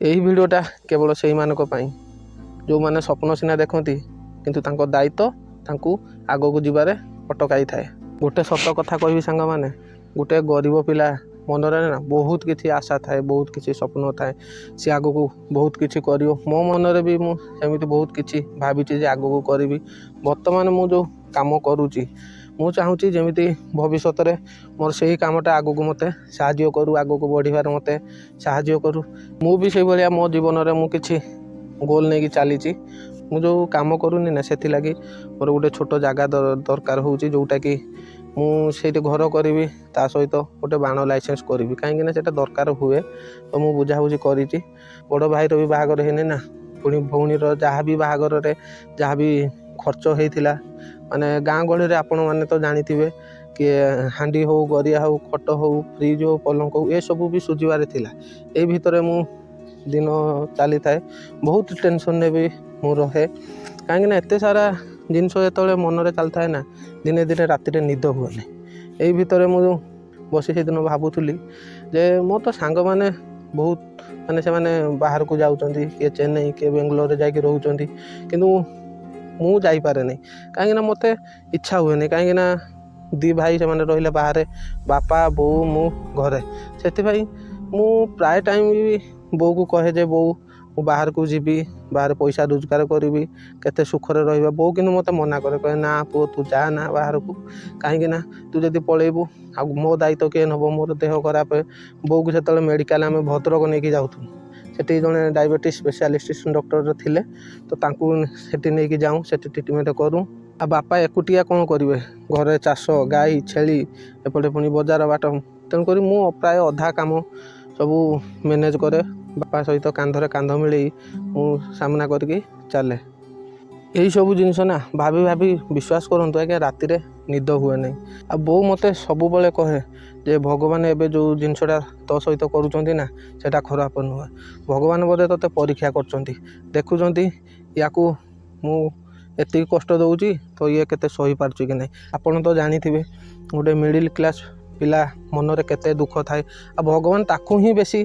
ଏହି ଭିଡ଼ିଓଟା କେବଳ ସେଇମାନଙ୍କ ପାଇଁ ଯେଉଁମାନେ ସ୍ୱପ୍ନ ସିନା ଦେଖନ୍ତି କିନ୍ତୁ ତାଙ୍କ ଦାୟିତ୍ୱ ତାଙ୍କୁ ଆଗକୁ ଯିବାରେ ଅଟକାଇଥାଏ। ଗୋଟେ ସତ କଥା କହିବି ସାଙ୍ଗମାନେ, ଗୋଟେ ଗରିବ ପିଲା ମନରେ ନା ବହୁତ କିଛି ଆଶା ଥାଏ, ବହୁତ କିଛି ସ୍ୱପ୍ନ ଥାଏ, ସେ ଆଗକୁ ବହୁତ କିଛି କରିବ। ମୋ ମନରେ ବି ମୁଁ ଏମିତି ବହୁତ କିଛି ଭାବିଛି ଯେ ଆଗକୁ କରିବି। ବର୍ତ୍ତମାନ ମୁଁ ଯେଉଁ କାମ କରୁଛି ମୁଁ ଚାହୁଁଛି ଯେମିତି ଭବିଷ୍ୟତରେ ମୋର ସେହି କାମଟା ଆଗକୁ ମୋତେ ସାହାଯ୍ୟ କରୁ, ଆଗକୁ ବଢ଼ିବାରେ ମୋତେ ସାହାଯ୍ୟ କରୁ। ମୁଁ ବି ସେଇଭଳିଆ ମୋ ଜୀବନରେ ମୁଁ କିଛି ଗୋଲ୍ ନେଇକି ଚାଲିଛି। ମୁଁ ଯେଉଁ କାମ କରୁନି ନା ସେଥିଲାଗି ମୋର ଗୋଟେ ଛୋଟ ଜାଗା ଦରକାର ହେଉଛି, ଯେଉଁଟାକି ମୁଁ ସେଇଠି ଘର କରିବି, ତା ସହିତ ଗୋଟେ ବାଣ ଲାଇସେନ୍ସ କରିବି, କାହିଁକିନା ସେଇଟା ଦରକାର ହୁଏ। ତ ମୁଁ ବୁଝାବୁଝି କରିଛି। ବଡ଼ ଭାଇର ବି ବାହାଘର ହେଇନି ନା, ପୁଣି ଭଉଣୀର ଯାହା ବି ବାହାଘରରେ ଯାହା ବି ଖର୍ଚ୍ଚ ହେଇଥିଲା, ମାନେ ଗାଁ ଗହଳିରେ ଆପଣମାନେ ତ ଜାଣିଥିବେ, କିଏ ହାଣ୍ଡି ହଉ, ଗରିଆ ହଉ, ଖଟ ହଉ, ଫ୍ରିଜ୍ ହଉ, ପଲଙ୍କ ହଉ, ଏସବୁ ବି ସୁଝିବାରେ ଥିଲା। ଏଇ ଭିତରେ ମୁଁ ଦିନ ଚାଲିଥାଏ, ବହୁତ ଟେନସନ୍ରେ ବି ମୁଁ ରହେ, କାହିଁକିନା ଏତେ ସାରା ଜିନିଷ ଯେତେବେଳେ ମନରେ ଚାଲିଥାଏ ନା, ଦିନେ ଦିନେ ରାତିରେ ନିଦ ହୁଏନି। ଏଇ ଭିତରେ ମୁଁ ବସି ସେଦିନ ଭାବୁଥିଲି ଯେ ମୋର ତ ସାଙ୍ଗମାନେ ବହୁତ, ମାନେ ସେମାନେ ବାହାରକୁ ଯାଉଛନ୍ତି, କିଏ ଚେନ୍ନାଇ, କିଏ ବେଙ୍ଗଲୋରରେ ଯାଇକି ରହୁଛନ୍ତି, କିନ୍ତୁ ମୁଁ ଯାଇପାରେନି। କାହିଁକିନା ମୋତେ ଇଚ୍ଛା ହୁଏନି, କାହିଁକିନା ଦୁଇ ଭାଇ ସେମାନେ ରହିଲେ ବାହାରେ, ବାପା ବୋଉ ମୁଁ ଘରେ। ସେଥିପାଇଁ ମୁଁ ପ୍ରାୟ ଟାଇମ୍ ବି ବୋଉକୁ କହେ ଯେ ବୋଉ ମୁଁ ବାହାରକୁ ଯିବି, ବାହାରେ ପଇସା ରୋଜଗାର କରିବି, କେତେ ସୁଖରେ ରହିବା। ବୋଉ କିନ୍ତୁ ମୋତେ ମନା କରେ, କହେ ନା ପୁଅ ତୁ ଯା ନା ବାହାରକୁ, କାହିଁକିନା ତୁ ଯଦି ପଳେଇବୁ ଆଉ ମୋ ଦାୟିତ୍ୱ କିଏ ନେବ, ମୋର ଦେହ ଖରାପ। ବୋଉକୁ ସେତେବେଳେ ମେଡ଼ିକାଲ ଆମେ ଭଦ୍ରକ ନେଇକି ଯାଉଥିଲୁ, ସେଠି ଜଣେ ଡାଇବେଟିସ୍ ସ୍ପେଶାଲିଷ୍ଟ ଡକ୍ଟର ଥିଲେ, ତ ତାଙ୍କୁ ସେଠି ନେଇକି ଯାଉଁ, ସେଠି ଟ୍ରିଟମେଣ୍ଟ କରୁ। ଆଉ ବାପା ଏକୁଟିଆ କ'ଣ କରିବେ, ଘରେ ଚାଷ, ଗାଈ ଛେଳି, ଏପଟେ ପୁଣି ବଜାର ବାଟ। ତେଣୁକରି ମୁଁ ପ୍ରାୟ ଅଧା କାମ ସବୁ ମ୍ୟାନେଜ୍ କରେ। ବାପା ସହିତ କାନ୍ଧରେ କାନ୍ଧ ମିଳେଇ ମୁଁ ସାମ୍ନା କରିକି ଚାଲେ। ଏହିସବୁ ଜିନିଷ ନା ଭାବି ଭାବି ବିଶ୍ୱାସ କରନ୍ତୁ ଆଜ୍ଞା, ରାତିରେ ନିଦ ହୁଏ ନାହିଁ। ଆଉ ବୋଉ ମୋତେ ସବୁବେଳେ କହେ ଯେ ଭଗବାନ ଏବେ ଯେଉଁ ଜିନିଷଟା ତୋ ସହିତ କରୁଛନ୍ତି ନା, ସେଇଟା ଖରାପ ନୁହେଁ। ଭଗବାନ ବୋଧେ ତୋତେ ପରୀକ୍ଷା କରୁଛନ୍ତି, ଦେଖୁଛନ୍ତି ୟାକୁ ମୁଁ ଏତିକି କଷ୍ଟ ଦେଉଛି ତ ଇଏ କେତେ ସହିପାରୁଛି କି ନାହିଁ। ଆପଣ ତ ଜାଣିଥିବେ ଗୋଟେ ମିଡ଼ିଲ୍ କ୍ଲାସ୍ ପିଲା ମନରେ କେତେ ଦୁଃଖ ଥାଏ, ଆଉ ଭଗବାନ ତାକୁ ହିଁ ବେଶୀ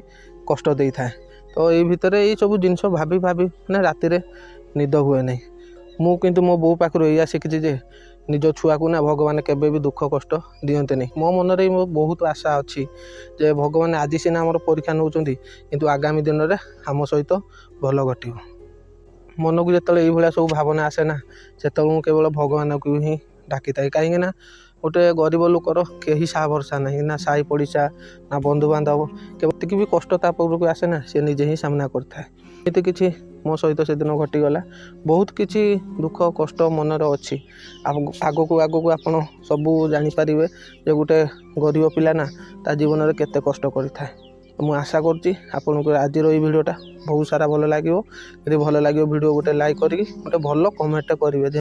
କଷ୍ଟ ଦେଇଥାଏ। ତ ଏଇ ଭିତରେ ଏଇସବୁ ଜିନିଷ ଭାବି ଭାବି ମାନେ ରାତିରେ ନିଦ ହୁଏ ନାହିଁ। ମୁଁ କିନ୍ତୁ ମୋ ବୋଉ ପାଖରୁ ଏଇଆ ଶିଖିଛି ଯେ ନିଜ ଛୁଆକୁ ନା ଭଗବାନ କେବେ ବି ଦୁଃଖ କଷ୍ଟ ଦିଅନ୍ତିନି। ମୋ ମନରେ ମୋ ବହୁତ ଆଶା ଅଛି ଯେ ଭଗବାନ ଆଜି ସିନା ଆମର ପରୀକ୍ଷା ନେଉଛନ୍ତି, କିନ୍ତୁ ଆଗାମୀ ଦିନରେ ଆମ ସହିତ ଭଲ ଘଟିବ। ମନକୁ ଯେତେବେଳେ ଏଇଭଳିଆ ସବୁ ଭାବନା ଆସେ ନା, ସେତେବେଳେ ମୁଁ କେବଳ ଭଗବାନଙ୍କୁ ହିଁ ଡାକିଥାଏ। କାହିଁକିନା ଗୋଟେ ଗରିବ ଲୋକର କେହି ସାହା ଭରସା ନାହିଁ, ନା ସାହି ପଡ଼ିଶା, ନା ବନ୍ଧୁବାନ୍ଧବ। କେତିକି ବି କଷ୍ଟ ତା ପାଖକୁ ଆସେ ନା, ସେ ନିଜେ ହିଁ ସାମ୍ନା କରିଥାଏ। ଏମିତି କିଛି ମୋ ସହିତ ସେଦିନ ଘଟିଗଲା। ବହୁତ କିଛି ଦୁଃଖ କଷ୍ଟ ମନରେ ଅଛି। ଆଗକୁ ଆଗକୁ ଆପଣ ସବୁ ଜାଣିପାରିବେ ଯେ ଗୋଟେ ଗରିବ ପିଲା ନା ତା ଜୀବନରେ କେତେ କଷ୍ଟ କରିଥାଏ। ମୁଁ ଆଶା କରୁଛି ଆପଣଙ୍କୁ ଆଜିର ଏଇ ଭିଡ଼ିଓଟା ବହୁତ ସାରା ଭଲ ଲାଗିବ। ଯଦି ଭଲ ଲାଗିବ ଭିଡ଼ିଓ ଗୋଟେ ଲାଇକ୍ କରିକି ଗୋଟେ ଭଲ କମେଣ୍ଟ କରିବେ।